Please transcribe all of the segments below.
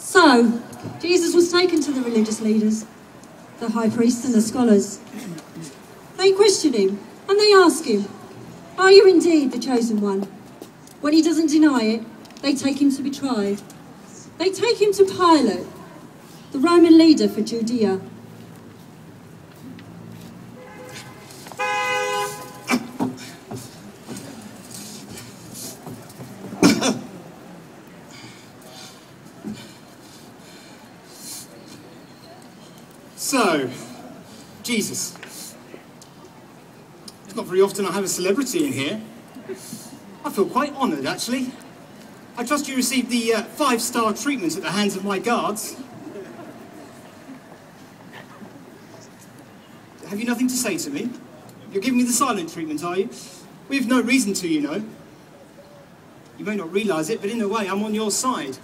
So, Jesus was taken to the religious leaders, the high priests and the scholars. They question him, and they ask him, "Are you indeed the chosen one?" When he doesn't deny it, they take him to be tried. They take him to Pilate, the Roman leader for Judea. So, Jesus. It's not very often I have a celebrity in here. I feel quite honoured, actually. I trust you received the 5-star treatment at the hands of my guards. Have you nothing to say to me? You're giving me the silent treatment, are you? We have no reason to, you know. You may not realise it, but in a way, I'm on your side.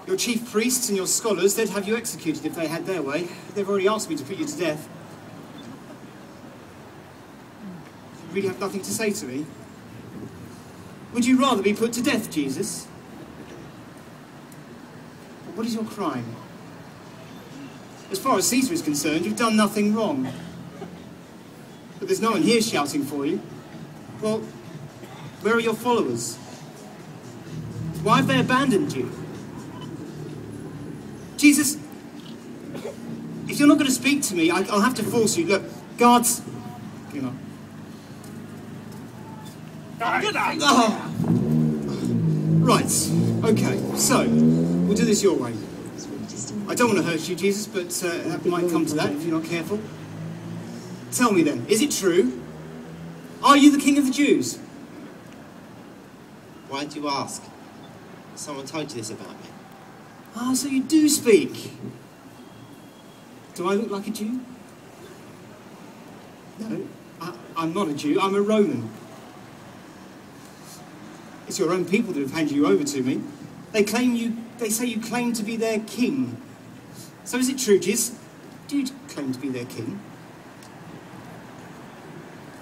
Your chief priests and your scholars, they'd have you executed if they had their way. They've already asked me to put you to death. You really have nothing to say to me? Would you rather be put to death, Jesus? What is your crime? As far as Caesar is concerned, you've done nothing wrong. But there's no one here shouting for you. Well, where are your followers? Why have they abandoned you? Jesus, if you're not going to speak to me, I'll have to force you. Look, guards, you know. Oh. Right, okay, so, we'll do this your way. I don't want to hurt you, Jesus, but that might come to that if you're not careful. Tell me then, is it true? Are you the King of the Jews? Why do you ask? Someone told you this about me. Ah, so you do speak. Do I look like a Jew? No, I'm not a Jew, I'm a Roman. It's your own people that have handed you over to me. They say you claim to be their king. So is it true, Jesus? Do you claim to be their king?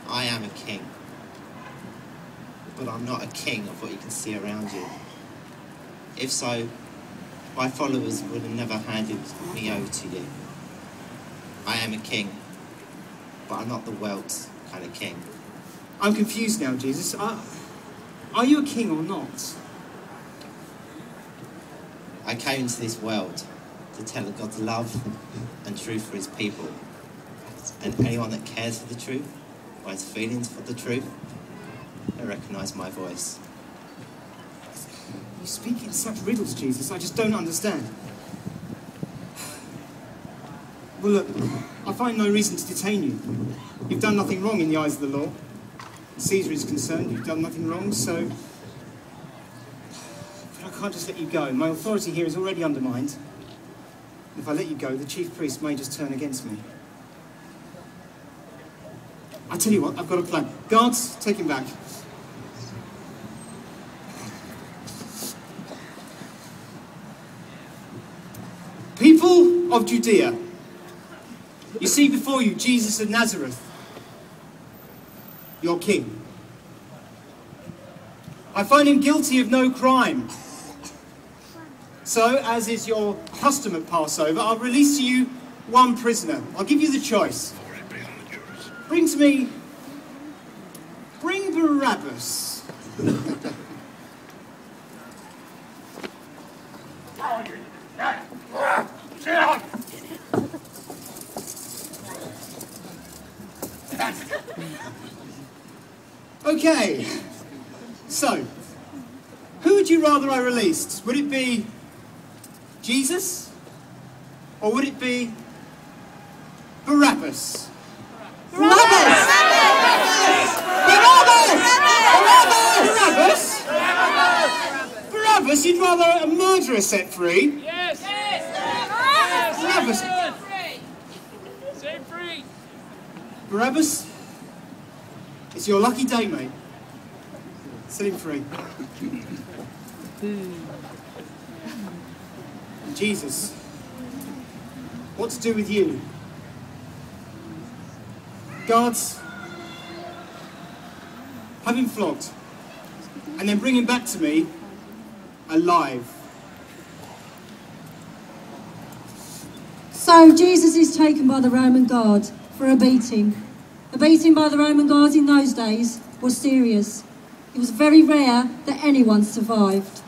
I am a king. But I'm not a king of what you can see around you. If so, my followers would have never handed me over to you. I am a king, but I'm not the world's kind of king. I'm confused now, Jesus. Are you a king or not? I came into this world to tell of God's love and truth for his people. And anyone that cares for the truth, or has feelings for the truth, they recognise my voice. You speak in such riddles, Jesus, I just don't understand. Well, look, I find no reason to detain you. You've done nothing wrong in the eyes of the law. Caesar is concerned, you've done nothing wrong, so... But I can't just let you go. My authority here is already undermined. If I let you go, the chief priest may just turn against me. I tell you what, I've got a plan. Guards, take him back. People of Judea, you see before you Jesus of Nazareth, your king. I find him guilty of no crime. So, as is your custom at Passover, I'll release to you one prisoner. I'll give you the choice. Bring Barabbas. Okay, so, who would you rather I released? Would it be Jesus? Or would it be Barabbas? Barabbas! Barabbas! Barabbas? You'd rather a murderer set free? Yes! Barabbas! Set free! Barabbas? It's your lucky day, mate. Set him free. Jesus, what to do with you? Guards, have him flogged, and then bring him back to me alive. So Jesus is taken by the Roman guard for a beating. A beating by the Roman guards in those days was serious. It was very rare that anyone survived.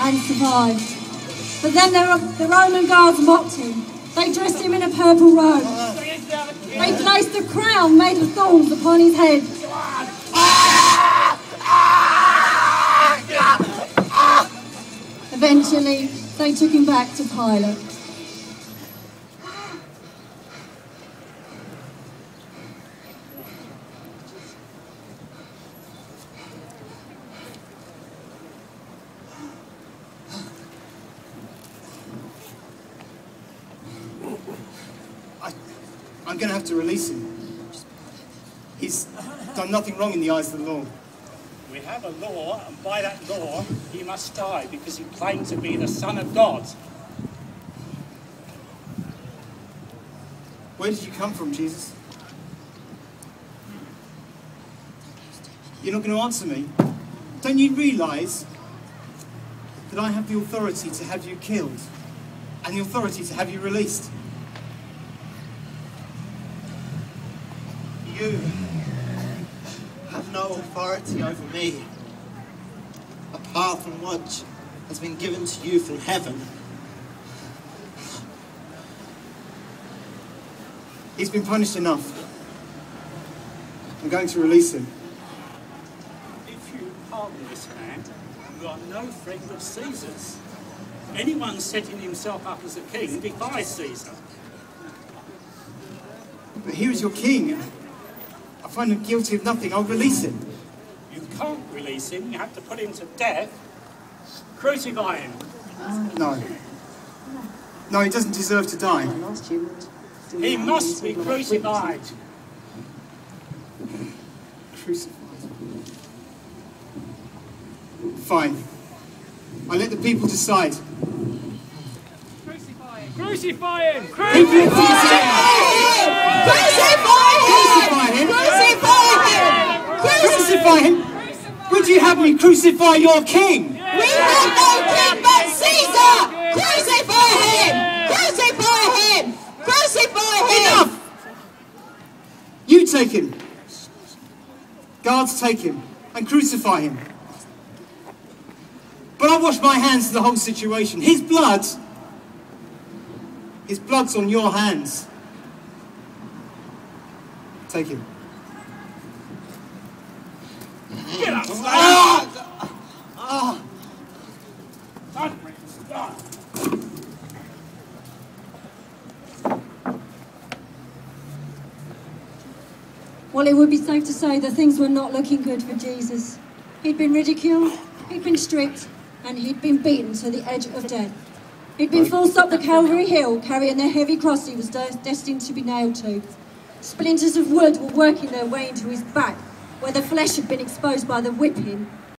And survived. But then the Roman guards mocked him. They dressed him in a purple robe. They placed a crown made of thorns upon his head. Eventually, they took him back to Pilate. I'm going to have to release him. He's done nothing wrong in the eyes of the law. We have a law, and by that law, he must die because he claimed to be the Son of God. Where did you come from, Jesus? You're not going to answer me. Don't you realise that I have the authority to have you killed and the authority to have you released? You have no authority over me, apart from what has been given to you from heaven. He's been punished enough. I'm going to release him. If you pardon this man, you are no friend of Caesar's. Anyone setting himself up as a king defies Caesar. But he was your king. I find him guilty of nothing. I'll release him. You can't release him. You have to put him to death. Crucify him. No. No, he doesn't deserve to die. He must be crucified. Crucified. Fine. I let the people decide. Crucify him! Crucify him! Crucify him! Crucify him! Would you have me crucify your king? We have no king but Caesar! Crucify him! Crucify him! Crucify him! Enough! You take him. Guards, take him and crucify him. But I wash my hands of the whole situation. His blood's on your hands. Take him. Get up! Well, it would be safe to say that things were not looking good for Jesus. He'd been ridiculed, he'd been stripped, and he'd been beaten to the edge of death. He'd been forced up the Calvary Hill, carrying the heavy cross he was destined to be nailed to. Splinters of wood were working their way into his back, where the flesh had been exposed by the whipping,